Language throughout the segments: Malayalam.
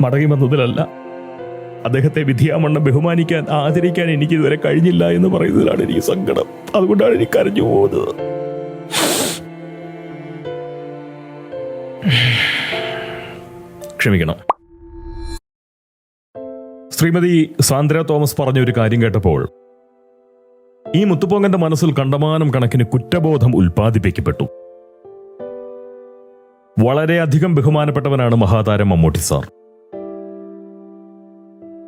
മടങ്ങി വന്നതിലല്ല, അദ്ദേഹത്തെ വിധിയാമണ്ണം ബഹുമാനിക്കാൻ ആദരിക്കാൻ എനിക്ക് ഇതുവരെ കഴിഞ്ഞില്ല എന്ന് പറയുന്നതിലാണ് എനിക്ക് സങ്കടം. അതുകൊണ്ടാണ് എനിക്ക് കരഞ്ഞു പോകുന്നത്. ക്ഷമിക്കണം. ശ്രീമതി സാന്ദ്ര തോമസ് പറഞ്ഞ ഒരു കാര്യം കേട്ടപ്പോൾ ഈ മുത്തുപോങ്ങന്റെ മനസ്സിൽ കണ്ടമാനം കണക്കിന് കുറ്റബോധം ഉൽപ്പാദിപ്പിക്കപ്പെട്ടു. വളരെയധികം ബഹുമാനപ്പെട്ടവനാണ് മഹാതാരം മമ്മൂട്ടി സാർ.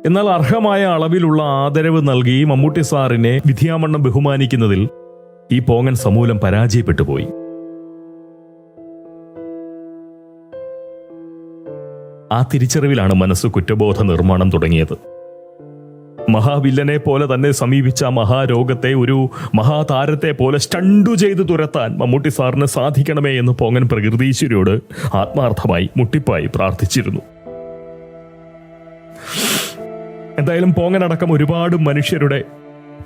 എന്നാൽ അർഹമായ അളവിലുള്ള ആദരവ് നൽകി മമ്മൂട്ടി സാറിനെ വിധിയാമണ്ണം ബഹുമാനിക്കുന്നതിൽ ഈ പോങ്ങൻ സമൂലം പരാജയപ്പെട്ടു പോയി. ആ തിരിച്ചറിവിലാണ് മനസ്സ് കുറ്റബോധ നിർമ്മാണം തുടങ്ങിയത്. മഹാവില്ലനെ പോലെ തന്നെ സമീപിച്ച മഹാരോഗത്തെ ഒരു മഹാതാരത്തെ പോലെ സ്റ്റണ്ടു ചെയ്ത് തുരത്താൻ മമ്മൂട്ടി സാറിന് സാധിക്കണമേ എന്ന് പോങ്ങൻ പ്രകൃതീശ്വരിയോട് ആത്മാർത്ഥമായി മുട്ടിപ്പായി പ്രാർത്ഥിച്ചിരുന്നു. എന്തായാലും പോങ്ങനടക്കം ഒരുപാട് മനുഷ്യരുടെ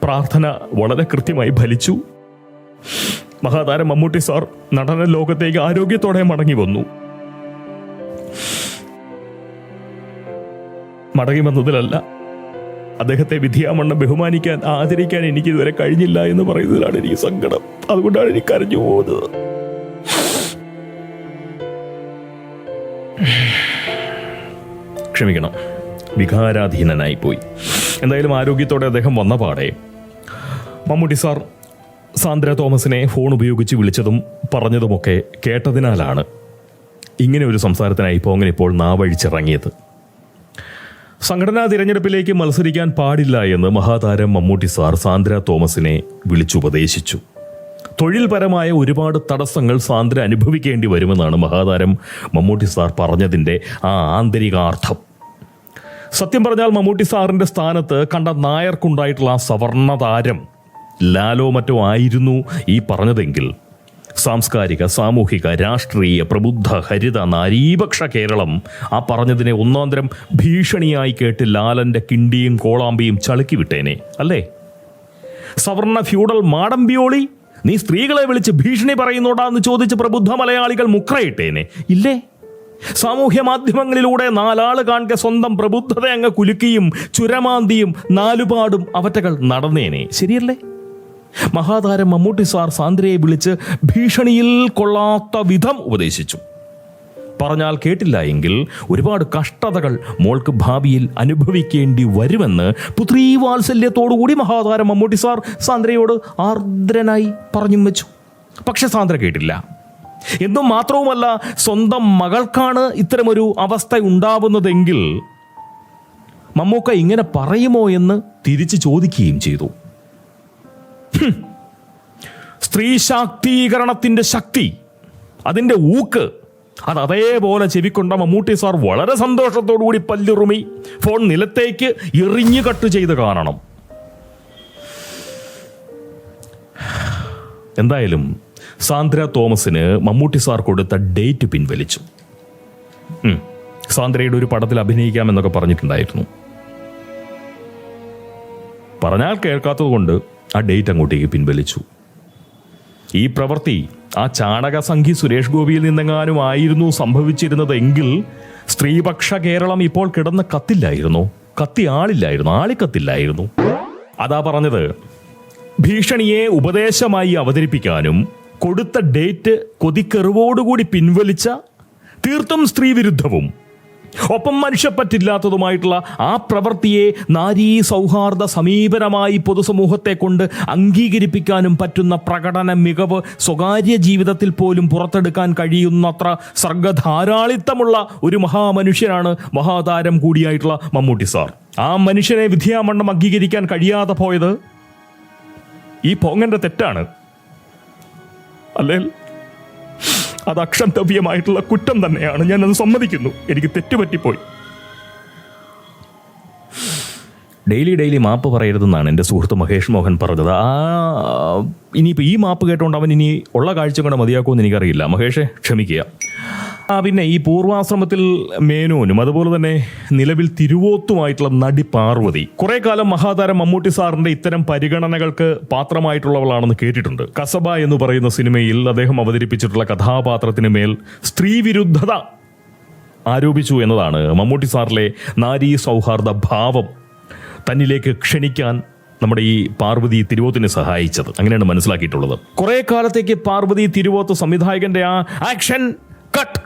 പ്രാർത്ഥന വളരെ കൃത്യമായി ഫലിച്ചു. മഹാതാരം മമ്മൂട്ടി സാർ നടന ലോകത്തേക്ക് ആരോഗ്യത്തോടെ മടങ്ങി വന്നു. മടങ്ങി വന്നതിലല്ല, അദ്ദേഹത്തെ വിധിയാമണ്ണം ബഹുമാനിക്കാൻ ആദരിക്കാൻ എനിക്ക് ഇതുവരെ കഴിഞ്ഞില്ല എന്ന് പറയുന്നതിലാണ് എനിക്ക് സങ്കടം. അതുകൊണ്ടാണ് എനിക്ക് കരഞ്ഞു പോകുന്നത്. ക്ഷമിക്കണം, വികാരാധീനനായി പോയി. എന്തായാലും ആരോഗ്യത്തോടെ അദ്ദേഹം വന്ന പാടെ മമ്മൂട്ടി സാർ സാന്ദ്ര തോമസിനെ ഫോൺ ഉപയോഗിച്ച് വിളിച്ചതും പറഞ്ഞതുമൊക്കെ കേട്ടതിനാലാണ് ഇങ്ങനെ ഒരു സംസാരത്തിനായി പോങ്ങൻ ഇപ്പോൾ നാവഴിച്ചിറങ്ങിയത്. സംഘടനാ തിരഞ്ഞെടുപ്പിലേക്ക് മത്സരിക്കാൻ പാടില്ല എന്ന് മഹാതാരം മമ്മൂട്ടി സാർ സാന്ദ്ര തോമസിനെ വിളിച്ചുപദേശിച്ചു. തൊഴിൽപരമായ ഒരുപാട് തടസ്സങ്ങൾ സാന്ദ്ര അനുഭവിക്കേണ്ടി വരുമെന്നാണ് മഹാതാരം മമ്മൂട്ടി സാർ പറഞ്ഞതിൻ്റെ ആ ആന്തരികാർത്ഥം. സത്യം പറഞ്ഞാൽ മമ്മൂട്ടി സാറിന്റെ സ്ഥാനത്ത് കണ്ട നായർക്കുണ്ടായിട്ടുള്ള ആ സവർണ താരം ലാലോ മറ്റോ ആയിരുന്നു ഈ പറഞ്ഞതെങ്കിൽ സാംസ്കാരിക, സാമൂഹിക, രാഷ്ട്രീയ, പ്രബുദ്ധ, ഹരിത, നാരീപക്ഷ കേരളം ആ പറഞ്ഞതിനെ ഒന്നാന്തരം ഭീഷണിയായി കേട്ട് ലാലന്റെ കിണ്ടിയും കോളാമ്പിയും ചളുക്കി വിട്ടേനെ അല്ലേ? സവർണ ഫ്യൂഡൽ മാടമ്പിയോളി, നീ സ്ത്രീകളെ വിളിച്ച് ഭീഷണി പറയുന്നോടാന്ന് ചോദിച്ച് പ്രബുദ്ധ മലയാളികൾ മുക്രയിട്ടേനെ ഇല്ലേ? സാമൂഹ്യ മാധ്യമങ്ങളിലൂടെ നാലാള് കാണിക്ക സ്വന്തം പ്രബുദ്ധത അങ്ങ് കുലുക്കിയും ചുരമാന്തിയും നാലുപാടും അവറ്റകൾ നടന്നേനെ, ശരിയല്ലേ? മഹാതാരം മമ്മൂട്ടി സാർ സാന്ദ്രയെ വിളിച്ച് ഭീഷണിയിൽ കൊള്ളാത്ത വിധം ഉപദേശിച്ചു. പറഞ്ഞാൽ കേട്ടില്ല എങ്കിൽ ഒരുപാട് കഷ്ടതകൾ മോൾക്ക് ഭാവിയിൽ അനുഭവിക്കേണ്ടി വരുമെന്ന് പുത്രീവാത്സല്യത്തോടുകൂടി മഹാതാരം മമ്മൂട്ടി സാർ സാന്ദ്രയോട് ആർദ്രനായി പറഞ്ഞും വെച്ചു. പക്ഷെ സാന്ദ്ര കേട്ടില്ല. എന്നും മാത്രവുമല്ല, സ്വന്തം മകൾക്കാണ് ഇത്തരമൊരു അവസ്ഥ ഉണ്ടാവുന്നതെങ്കിൽ മമ്മൂക്ക ഇങ്ങനെ പറയുമോ എന്ന് തിരിച്ചു ചോദിക്കുകയും ചെയ്തു. സ്ത്രീ ശാക്തീകരണത്തിന്റെ ശക്തി, അതിന്റെ ഊക്ക്, അത് അതേപോലെ ചെവിക്കൊണ്ട മമ്മൂട്ടി സാർ വളരെ സന്തോഷത്തോടുകൂടി പല്ലുറുമി ഫോൺ നിലത്തേക്ക് എറിഞ്ഞു കട്ട് ചെയ്ത് കാണണം. എന്തായാലും സാന്ദ്ര തോമസിന് മമ്മൂട്ടി സാർ കൊടുത്ത ഡേറ്റ് പിൻവലിച്ചു. സാന്ദ്രയുടെ ഒരു പടത്തിൽ അഭിനയിക്കാമെന്നൊക്കെ പറഞ്ഞിട്ടുണ്ടായിരുന്നു. പറഞ്ഞാൽ കേൾക്കാത്തത് കൊണ്ട് ആ ഡേറ്റ് അങ്ങോട്ടേക്ക് പിൻവലിച്ചു. ഈ പ്രവൃത്തി ആ ചാണകസംഖി സുരേഷ് ഗോപിയിൽ നിന്നെങ്ങാനും ആയിരുന്നു സംഭവിച്ചിരുന്നതെങ്കിൽ സ്ത്രീപക്ഷ കേരളം ഇപ്പോൾ കിടന്ന് കത്തില്ലായിരുന്നു, ആളിക്കത്തില്ലായിരുന്നു. അതാ പറഞ്ഞത്, ഭീഷണിയെ ഉപദേശമായി അവതരിപ്പിക്കാനും കൊടുത്ത ഡേറ്റ് കൊതിക്കെറിവോടുകൂടി പിൻവലിച്ച തീർത്തും സ്ത്രീവിരുദ്ധവും ഒപ്പം മനുഷ്യപ്പറ്റില്ലാത്തതുമായിട്ടുള്ള ആ പ്രവൃത്തിയെ നാരീ സൗഹാർദ്ദ സമീപനമായി പൊതുസമൂഹത്തെ കൊണ്ട് അംഗീകരിപ്പിക്കാനും പറ്റുന്ന പ്രകടന മികവ് സ്വകാര്യ ജീവിതത്തിൽ പോലും പുറത്തെടുക്കാൻ കഴിയുന്നത്ര സർഗധാരാളിത്തമുള്ള ഒരു മഹാമനുഷ്യനാണ് മഹാതാരം കൂടിയായിട്ടുള്ള മമ്മൂട്ടി സാർ. ആ മനുഷ്യനെ വിധിയാമണ്ണം അംഗീകരിക്കാൻ കഴിയാതെ പോയത് ഈ പോങ്ങന്റെ തെറ്റാണ് അല്ലേ? അത് അക്ഷന്തവ്യമായിട്ടുള്ള കുറ്റം തന്നെയാണ്, ഞാനത് സമ്മതിക്കുന്നു. എനിക്ക് തെറ്റുപറ്റിപ്പോയി. ഡെയിലി മാപ്പ് പറയരുതെന്നാണ് എൻ്റെ സുഹൃത്ത് മഹേഷ് മോഹൻ പറഞ്ഞത്. ഇനിയിപ്പോൾ ഈ മാപ്പ് കേട്ടോണ്ട് അവൻ ഇനി ഉള്ള കാഴ്ച കൊണ്ട് മതിയാക്കുമെന്ന് എനിക്കറിയില്ല. മഹേഷെ ക്ഷമിക്കുക. പിന്നെ ഈ പൂർവാശ്രമത്തിൽ മേനോനും അതുപോലെ തന്നെ നിലവിൽ തിരുവോത്തുമായിട്ടുള്ള നടി പാർവതി കുറെ കാലം മഹാതാരം മമ്മൂട്ടി സാറിന്റെ ഇത്തരം പരിഗണനകൾക്ക് പാത്രമായിട്ടുള്ളവളാണെന്ന് കേട്ടിട്ടുണ്ട്. കസബ എന്ന് പറയുന്ന സിനിമയിൽ അദ്ദേഹം അവതരിപ്പിച്ചിട്ടുള്ള കഥാപാത്രത്തിന് മേൽ സ്ത്രീവിരുദ്ധത ആരോപിച്ചു എന്നതാണ് മമ്മൂട്ടി സാറിലെ നാരീ സൗഹാർദ്ദ ഭാവം തന്നിലേക്ക് ക്ഷണിക്കാൻ നമ്മുടെ ഈ പാർവതി തിരുവോത്തിനെ സഹായിച്ചത്. അങ്ങനെയാണ് മനസ്സിലാക്കിയിട്ടുള്ളത്. കുറെ കാലത്തേക്ക് പാർവതി തിരുവോത്ത് സംവിധായകന്റെ ആ ആക്ഷൻ കട്ട്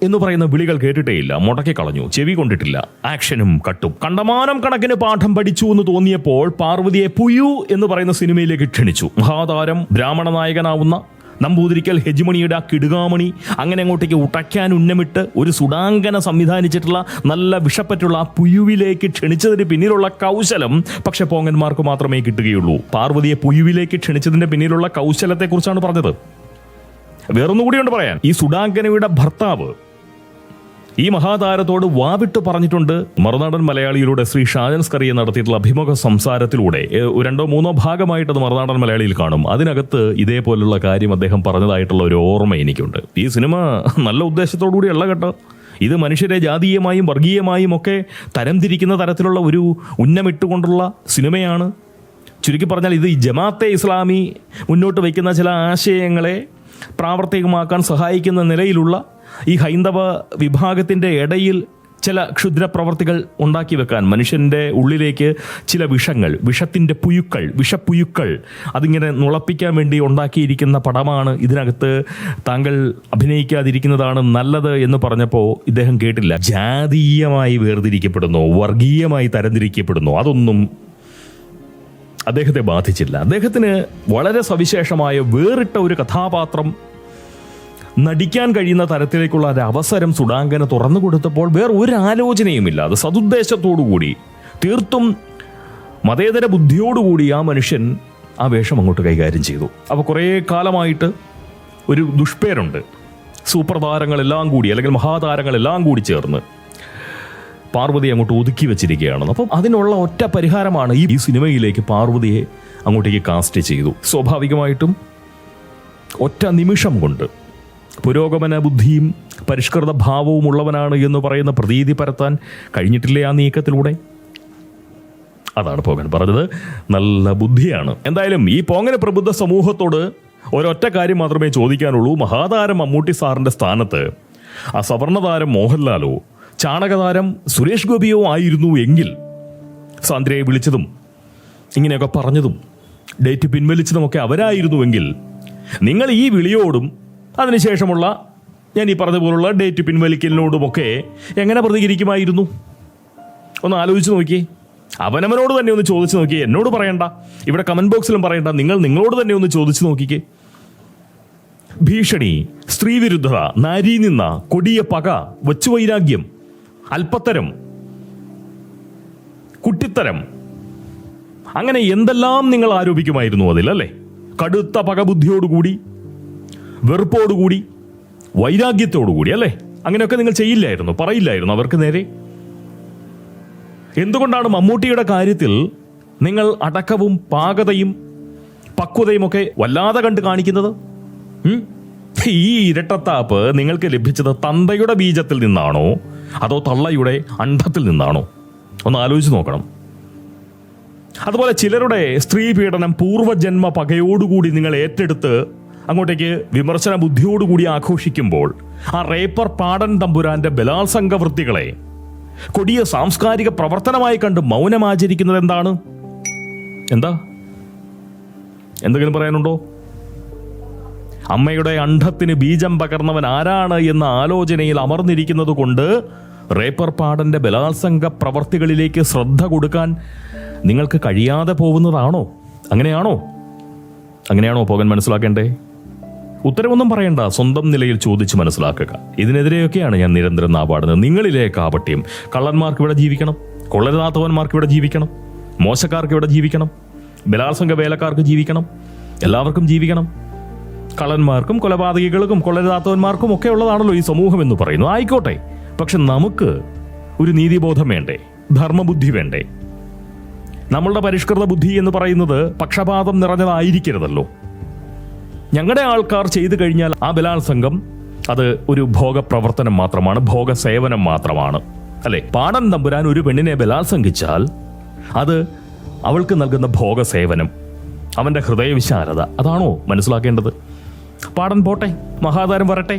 എന്ന് പറയുന്ന വിളികൾ കേട്ടിട്ടേയില്ല. മുടക്കി കളഞ്ഞു, ചെവി കൊണ്ടിട്ടില്ല. ആക്ഷനും കട്ടും കണ്ടമാനം കണക്കിന് പാഠം പഠിച്ചു എന്ന് തോന്നിയപ്പോൾ പാർവതിയെ പുയു എന്ന് പറയുന്ന സിനിമയിലേക്ക് ക്ഷണിച്ചു. മഹാതാരം ബ്രാഹ്മണ നായകനാവുന്ന നമ്പൂതിരിക്കൽ ഹെജിമണിയുടെ ആ കിടുകാമണി അങ്ങനെ അങ്ങോട്ടേക്ക് ഉടയ്ക്കാൻ ഉന്നമിട്ട് ഒരു സുഡാങ്കന സംവിധാനിച്ചിട്ടുള്ള നല്ല വിഷപ്പറ്റുള്ള ആ പുയുവിലേക്ക് ക്ഷണിച്ചതിന് പിന്നിലുള്ള കൗശലം പക്ഷെ പോങ്ങന്മാർക്ക് മാത്രമേ കിട്ടുകയുള്ളൂ. പാർവതിയെ പുയുവിലേക്ക് ക്ഷണിച്ചതിന്റെ പിന്നിലുള്ള കൗശലത്തെക്കുറിച്ചാണ് പറഞ്ഞത്. വേറൊന്നുകൂടിയുണ്ട് പറയാൻ. ഈ സുഡാങ്കനയുടെ ഭർത്താവ് ഈ മഹാതാരത്തോട് വാവിട്ട് പറഞ്ഞിട്ടുണ്ട്. മറുനാടൻ മലയാളിയിലൂടെ ശ്രീ ഷാജൻ സ്കറിയ നടത്തിയിട്ടുള്ള അഭിമുഖ സംസാരത്തിലൂടെ 2-3 ഭാഗമായിട്ട് അത് മറുനാടൻ മലയാളിയിൽ കാണും. അതിനകത്ത് ഇതേപോലുള്ള കാര്യം അദ്ദേഹം പറഞ്ഞതായിട്ടുള്ള ഒരു ഓർമ്മ എനിക്കുണ്ട്. ഈ സിനിമ നല്ല ഉദ്ദേശത്തോടു കൂടിയല്ല കേട്ടോ. ഇത് മനുഷ്യരെ ജാതീയമായും വർഗീയമായും ഒക്കെ തരംതിരിക്കുന്ന തരത്തിലുള്ള ഒരു ഉന്നമിട്ടുകൊണ്ടുള്ള സിനിമയാണ്. ചുരുക്കി പറഞ്ഞാൽ ഇത് ജമാഅത്തെ ഇസ്ലാമി മുന്നോട്ട് വയ്ക്കുന്ന ചില ആശയങ്ങളെ പ്രാവർത്തികമാക്കാൻ സഹായിക്കുന്ന നിലയിലുള്ള ഈ ഹൈന്ദവ വിഭാഗത്തിൻ്റെ ഇടയിൽ ചില ക്ഷുദ്രപ്രവർത്തികൾ ഉണ്ടാക്കി വെക്കാൻ, മനുഷ്യൻ്റെ ഉള്ളിലേക്ക് ചില വിഷങ്ങൾ, വിഷത്തിൻ്റെ പുയുക്കൾ, വിഷപ്പുയുക്കൾ അതിങ്ങനെ നുളപ്പിക്കാൻ വേണ്ടി ഉണ്ടാക്കിയിരിക്കുന്ന പടമാണ്. ഇതിനകത്ത് താങ്കൾ അഭിനയിക്കാതിരിക്കുന്നതാണ് നല്ലത് എന്ന് പറഞ്ഞപ്പോൾ ഇദ്ദേഹം കേട്ടില്ല. ജാതീയമായി വേർതിരിക്കപ്പെടുന്നു, വർഗീയമായി തരംതിരിക്കപ്പെടുന്നു, അതൊന്നും അദ്ദേഹത്തെ ബാധിച്ചില്ല. അദ്ദേഹത്തിന് വളരെ സവിശേഷമായ വേറിട്ട ഒരു കഥാപാത്രം നടിക്കാൻ കഴിയുന്ന തരത്തിലേക്കുള്ള ഒരു അവസരം സുഡാങ്കന തുറന്നു കൊടുത്തപ്പോൾ വേറെ ഒരു ആലോചനയുമില്ല, അത് സതുദ്ദേശത്തോടുകൂടി തീർത്തും മതേതര ബുദ്ധിയോടുകൂടി ആ മനുഷ്യൻ ആ വേഷം അങ്ങോട്ട് കൈകാര്യം ചെയ്തു. അപ്പോൾ കുറേ കാലമായിട്ട് ഒരു ദുഷ്പേരുണ്ട്. സൂപ്പർ താരങ്ങളെല്ലാം കൂടി അല്ലെങ്കിൽ മഹാതാരങ്ങളെല്ലാം കൂടി ചേർന്ന് പാർവതി അങ്ങോട്ട് ഒതുക്കി വെച്ചിരിക്കുകയാണ്. അപ്പം അതിനുള്ള ഒറ്റ പരിഹാരമാണ് ഈ സിനിമയിലേക്ക് പാർവതിയെ അങ്ങോട്ടേക്ക് കാസ്റ്റ് ചെയ്തു. സ്വാഭാവികമായിട്ടും ഒറ്റ നിമിഷം കൊണ്ട് പുരോഗമന ബുദ്ധിയും പരിഷ്കൃത ഭാവവും ഉള്ളവനാണ് എന്ന് പറയുന്ന പ്രതീതി പരത്താൻ കഴിഞ്ഞിട്ടില്ലേ ആ നീക്കത്തിലൂടെ? അതാണ് പോങ്ങൻ പറഞ്ഞത്, നല്ല ബുദ്ധിയാണ്. എന്തായാലും ഈ പോങ്ങന പ്രബുദ്ധ സമൂഹത്തോട് ഒരൊറ്റ കാര്യം മാത്രമേ ചോദിക്കാനുള്ളൂ. മഹാതാരം മമ്മൂട്ടി സാറിൻ്റെ സ്ഥാനത്ത് ആ സവർണതാരം മോഹൻലാലോ ചാണകതാരം സുരേഷ് ഗോപിയോ ആയിരുന്നു എങ്കിൽ സാന്ദ്രയെ വിളിച്ചതും ഇങ്ങനെയൊക്കെ പറഞ്ഞതും ഡേറ്റ് പിൻവലിച്ചതുമൊക്കെ അവരായിരുന്നുവെങ്കിൽ നിങ്ങൾ ഈ വിളിയോടും അതിനുശേഷമുള്ള ഞാൻ ഈ പറഞ്ഞതുപോലുള്ള ഡേറ്റ് പിൻവലിക്കലിനോടുമൊക്കെ എങ്ങനെ പ്രതികരിക്കുമായിരുന്നു? ഒന്ന് ആലോചിച്ച് നോക്കിയേ. അവനവനോട് തന്നെ ഒന്ന് ചോദിച്ചു നോക്കിയേ. എന്നോട് പറയണ്ട, ഇവിടെ കമന്റ് ബോക്സിലും പറയണ്ട, നിങ്ങളോട് തന്നെ ഒന്ന് ചോദിച്ചു നോക്കിക്കേ. ഭീഷണി, സ്ത്രീവിരുദ്ധത, നാരീനിന്ദ, കൊടിയ പക, വച്ചുവൈരാഗ്യം, അല്പത്തരം, കുട്ടിത്തരം, അങ്ങനെ എന്തെല്ലാം നിങ്ങൾ ആരോപിക്കുമായിരുന്നു അതിലല്ലേ? കടുത്ത പകബുദ്ധിയോടുകൂടി, വെറുപ്പോടുകൂടി, വൈരാഗ്യത്തോടുകൂടി അല്ലേ? അങ്ങനെയൊക്കെ നിങ്ങൾ ചെയ്യില്ലായിരുന്നു, പറയില്ലായിരുന്നു അവർക്ക് നേരെ? എന്തുകൊണ്ടാണ് മമ്മൂട്ടിയുടെ കാര്യത്തിൽ നിങ്ങൾ അടക്കവും പാകതയും പക്വതയും ഒക്കെ വല്ലാതെ കണ്ട് കാണിക്കുന്നത്? ഈ ഇരട്ടത്താപ്പ് നിങ്ങൾക്ക് ലഭിച്ചത് തന്തയുടെ ബീജത്തിൽ നിന്നാണോ അതോ തള്ളയുടെ അണ്ഡത്തിൽ നിന്നാണോ? ഒന്ന് ആലോചിച്ച് നോക്കണം. അതുപോലെ ചിലരുടെ സ്ത്രീ പീഡനം പൂർവ്വജന്മ പകയോടുകൂടി നിങ്ങൾ ഏറ്റെടുത്ത് അങ്ങോട്ടേക്ക് വിമർശന ബുദ്ധിയോടുകൂടി ആഘോഷിക്കുമ്പോൾ ആ റേപ്പർ പാടൻ തമ്പുരാന്റെ ബലാത്സംഗ വൃത്തികളെ കൊടിയ സാംസ്കാരിക പ്രവർത്തനമായി കണ്ട് മൗനമാചരിക്കുന്നത് എന്താണ്? എന്തെങ്കിലും പറയാനുണ്ടോ? അമ്മയുടെ അണ്ഡത്തിന് ബീജം പകർന്നവൻ ആരാണ് എന്ന ആലോചനയിൽ അമർന്നിരിക്കുന്നത് കൊണ്ട് റേപ്പർ പാടന്റെ ബലാത്സംഗ പ്രവർത്തികളിലേക്ക് ശ്രദ്ധ കൊടുക്കാൻ നിങ്ങൾക്ക് കഴിയാതെ പോകുന്നതാണോ? അങ്ങനെയാണോ പോകാൻ മനസ്സിലാക്കേണ്ടേ? ഉത്തരവൊന്നും പറയണ്ട, സ്വന്തം നിലയിൽ ചോദിച്ച് മനസ്സിലാക്കുക. ഇതിനെതിരെയൊക്കെയാണ് ഞാൻ നിരന്തരം നാപാടുന്നത്. നിങ്ങളിലെ കാപട്യം. കള്ളന്മാർക്ക് ഇവിടെ ജീവിക്കണം, കൊള്ളരുതാത്തവന്മാർക്ക് ഇവിടെ ജീവിക്കണം, മോശക്കാർക്ക് ഇവിടെ ജീവിക്കണം, ബലാത്സംഗ വേലക്കാർക്ക് ജീവിക്കണം, എല്ലാവർക്കും ജീവിക്കണം. കള്ളന്മാർക്കും കൊലപാതകികൾക്കും കൊള്ളരുതാത്തവന്മാർക്കും ഒക്കെ ഉള്ളതാണല്ലോ ഈ സമൂഹം എന്ന് പറയുന്നു. ആയിക്കോട്ടെ, പക്ഷെ നമുക്ക് ഒരു നീതിബോധം വേണ്ടേ? ധർമ്മബുദ്ധി വേണ്ടേ? നമ്മളുടെ പരിഷ്കൃത ബുദ്ധി എന്ന് പറയുന്നത് പക്ഷപാതം നിറഞ്ഞതായിരിക്കരുതല്ലോ. ഞങ്ങളുടെ ആൾക്കാർ ചെയ്തു കഴിഞ്ഞാൽ ആ ബലാത്സംഗം അത് ഒരു ഭോഗപ്രവർത്തനം മാത്രമാണ്, ഭോഗസേവനം മാത്രമാണ്, അല്ലെ? പാടൻ തമ്പുരാൻ ഒരു പെണ്ണിനെ ബലാത്സംഗിച്ചാൽ അത് അവൾക്ക് നൽകുന്ന ഭോഗസേവനം, അവന്റെ ഹൃദയവിശാലത, അതാണോ മനസ്സിലാക്കേണ്ടത്? പാടൻ പോട്ടെ, മഹാതാരം വരട്ടെ,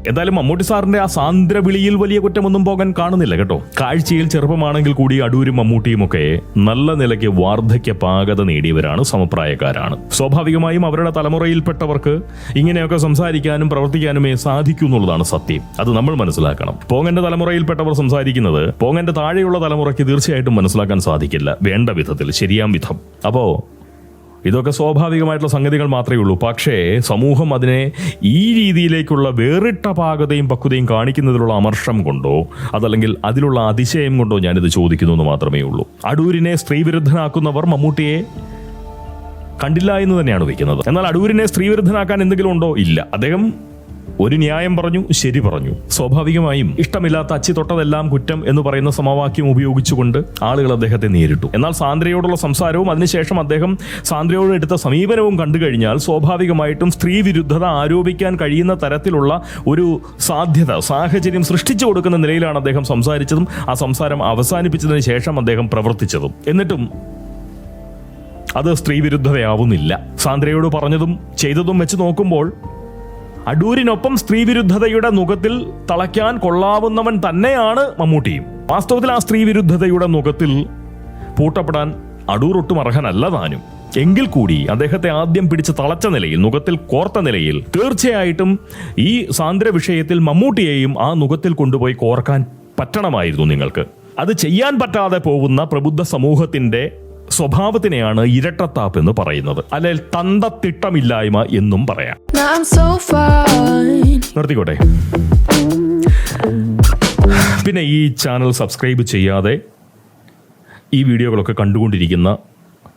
എന്തായാലും മമ്മൂട്ടി സാറിന്റെ ആ സാന്ദ്ര വിളിയിൽ വലിയ കുറ്റമൊന്നും പോകാൻ കാണുന്നില്ല കേട്ടോ. കാഴ്ചയിൽ ചെറുപ്പമാണെങ്കിൽ കൂടി അടൂരും മമ്മൂട്ടിയും ഒക്കെ നല്ല നിലയ്ക്ക് വാർദ്ധക്യ പാകത നേടിയവരാണ്, സമപ്രായക്കാരാണ്. സ്വാഭാവികമായും അവരുടെ തലമുറയിൽപ്പെട്ടവർക്ക് ഇങ്ങനെയൊക്കെ സംസാരിക്കാനും പ്രവർത്തിക്കാനുമേ സാധിക്കൂ എന്നുള്ളതാണ് സത്യം. അത് നമ്മൾ മനസ്സിലാക്കണം. പോങ്ങന്റെ തലമുറയിൽപ്പെട്ടവർ സംസാരിക്കുന്നത് പോങ്ങന്റെ താഴെയുള്ള തലമുറയ്ക്ക് തീർച്ചയായിട്ടും മനസ്സിലാക്കാൻ സാധിക്കില്ല വേണ്ട വിധത്തിൽ, ശരിയാം വിധം. അപ്പോ ഇതൊക്കെ സ്വാഭാവികമായിട്ടുള്ള സംഗതികൾ മാത്രമേ ഉള്ളൂ. പക്ഷേ സമൂഹം അതിനെ ഈ രീതിയിലേക്കുള്ള വേറിട്ട പാകതയും പക്വതയും കാണിക്കുന്നതിലുള്ള അമർഷം കൊണ്ടോ അതല്ലെങ്കിൽ അതിലുള്ള അതിശയം കൊണ്ടോ ഞാനിത് ചോദിക്കുന്നു എന്ന് മാത്രമേ ഉള്ളൂ. അടൂരിനെ സ്ത്രീവിരുദ്ധനാക്കുന്നവർ മമ്മൂട്ടിയെ കണ്ടില്ല എന്ന് തന്നെയാണ് വയ്ക്കുന്നത്. എന്നാൽ അടൂരിനെ സ്ത്രീവിരുദ്ധനാക്കാൻ എന്തെങ്കിലും ഉണ്ടോ? ഇല്ല. അദ്ദേഹം ഒരു ന്യായം പറഞ്ഞു, ശരി പറഞ്ഞു. സ്വാഭാവികമായും ഇഷ്ടമില്ലാത്ത അച്ചി തൊട്ടതെല്ലാം കുറ്റം എന്ന് പറയുന്ന സമവാക്യം ഉപയോഗിച്ചുകൊണ്ട് ആളുകൾ അദ്ദേഹത്തെ നേരിട്ടു. എന്നാൽ സാന്ദ്രയോടുള്ള സംസാരവും അതിനുശേഷം അദ്ദേഹം സാന്ദ്രയോട് എടുത്ത സമീപനവും കണ്ടു കഴിഞ്ഞാൽ സ്വാഭാവികമായിട്ടും സ്ത്രീ വിരുദ്ധത ആരോപിക്കാൻ കഴിയുന്ന തരത്തിലുള്ള ഒരു സാഹചര്യം സൃഷ്ടിച്ചു കൊടുക്കുന്ന നിലയിലാണ് അദ്ദേഹം സംസാരിച്ചതും ആ സംസാരം അവസാനിപ്പിച്ചതിന് ശേഷം അദ്ദേഹം പ്രവർത്തിച്ചതും. എന്നിട്ടും അത് സ്ത്രീ വിരുദ്ധതയാവുന്നില്ല. സാന്ദ്രയോട് പറഞ്ഞതും ചെയ്തതും വെച്ച് നോക്കുമ്പോൾ അടൂരിനൊപ്പം സ്ത്രീവിരുദ്ധതയുടെ മുഖത്തിൽ തളയ്ക്കാൻ കൊള്ളാവുന്നവൻ തന്നെയാണ് മമ്മൂട്ടിയും. വാസ്തവത്തിൽ ആ സ്ത്രീവിരുദ്ധതയുടെ മുഖത്തിൽ പൂട്ടപ്പെടാൻ അടൂർ ഒട്ടും അർഹനല്ല താനും. എങ്കിൽ കൂടി അദ്ദേഹത്തെ ആദ്യം പിടിച്ച് തളച്ച നിലയിൽ, മുഖത്തിൽ കോർത്ത നിലയിൽ തീർച്ചയായിട്ടും ഈ സാന്ദ്ര വിഷയത്തിൽ മമ്മൂട്ടിയെയും ആ മുഖത്തിൽ കൊണ്ടുപോയി കോർക്കാൻ പറ്റണമായിരുന്നു നിങ്ങൾക്ക്. അത് ചെയ്യാൻ പറ്റാതെ പോകുന്ന പ്രബുദ്ധ സമൂഹത്തിന്റെ സ്വഭാവത്തിനെയാണ് ഇരട്ടത്താപ്പ് എന്ന് പറയുന്നത്, അല്ലെങ്കിൽ തന്തത്തിട്ടമില്ലായ്മ എന്നും പറയാം. നിർത്തിക്കോട്ടെ. പിന്നെ ഈ ചാനൽ സബ്സ്ക്രൈബ് ചെയ്യാതെ ഈ വീഡിയോകളൊക്കെ കണ്ടുകൊണ്ടിരിക്കുന്ന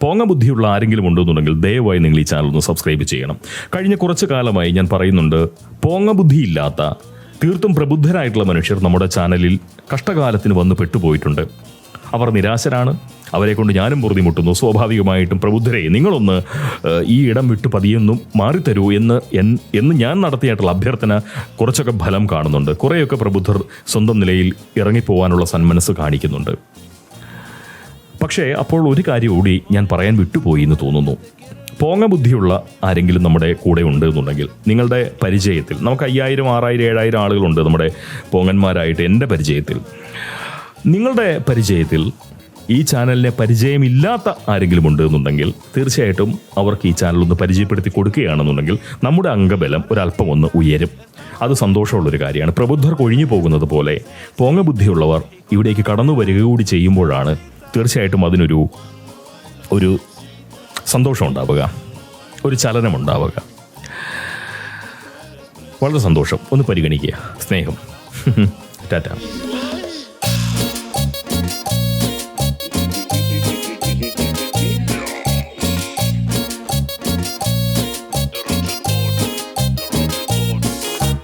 പോങ്ങ ബുദ്ധിയുള്ള ആരെങ്കിലും ഉണ്ടെന്നുണ്ടെങ്കിൽ ദയവായി നിങ്ങൾ ഈ ചാനൽ ഒന്ന് സബ്സ്ക്രൈബ് ചെയ്യണം. കഴിഞ്ഞ കുറച്ചു കാലമായി ഞാൻ പറയുന്നുണ്ട്, പോങ്ങ ബുദ്ധിയില്ലാത്ത തീർത്തും പ്രബുദ്ധരായിട്ടുള്ള മനുഷ്യർ നമ്മുടെ ചാനലിൽ കഷ്ടകാലത്തിന് വന്ന് പെട്ടുപോയിട്ടുണ്ട്. അവർ നിരാശരാണ്. അവരെ കൊണ്ട് ഞാനും പൊറുതിമുട്ടുന്നു. സ്വാഭാവികമായിട്ടും പ്രബുദ്ധരെ നിങ്ങളൊന്ന് ഈ ഇടം വിട്ട് പതിയൊന്നും മാറിത്തരൂ എന്ന് ഞാൻ നടത്തിയായിട്ടുള്ള അഭ്യർത്ഥന കുറച്ചൊക്കെ ഫലം കാണുന്നുണ്ട്. കുറേയൊക്കെ പ്രബുദ്ധർ സ്വന്തം നിലയിൽ ഇറങ്ങിപ്പോവാനുള്ള സന്മനസ് കാണിക്കുന്നുണ്ട്. പക്ഷേ അപ്പോൾ ഒരു കാര്യം കൂടി ഞാൻ പറയാൻ വിട്ടുപോയി എന്ന് തോന്നുന്നു. പോങ്ങ ബുദ്ധിയുള്ള ആരെങ്കിലും നമ്മുടെ കൂടെ ഉണ്ട് എന്നുണ്ടെങ്കിൽ നിങ്ങളുടെ പരിചയത്തിൽ, നമുക്ക് 5000, 6000, 7000 ആളുകളുണ്ട് നമ്മുടെ പോങ്ങന്മാരായിട്ട്. എൻ്റെ പരിചയത്തിൽ, നിങ്ങളുടെ പരിചയത്തിൽ ഈ ചാനലിനെ പരിചയമില്ലാത്ത ആരെങ്കിലും ഉണ്ട് എന്നുണ്ടെങ്കിൽ തീർച്ചയായിട്ടും അവർക്ക് ഈ ചാനൽ ഒന്ന് പരിചയപ്പെടുത്തി കൊടുക്കുകയാണെന്നുണ്ടെങ്കിൽ നമ്മുടെ അംഗബലം ഒരല്പം ഒന്ന് ഉയരും. അത് സന്തോഷമുള്ളൊരു കാര്യമാണ്. പ്രബുദ്ധർ കൊഴിഞ്ഞു പോകുന്നത് പോലെ പോങ്ങ ബുദ്ധിയുള്ളവർ ഇവിടേക്ക് കടന്നു വരിക കൂടി ചെയ്യുമ്പോഴാണ് തീർച്ചയായിട്ടും ഒരു സന്തോഷം ഉണ്ടാവുക, ഒരു ചലനമുണ്ടാവുക. വളരെ സന്തോഷം. ഒന്ന് പരിഗണിക്കുക. സ്നേഹം. ടാറ്റ.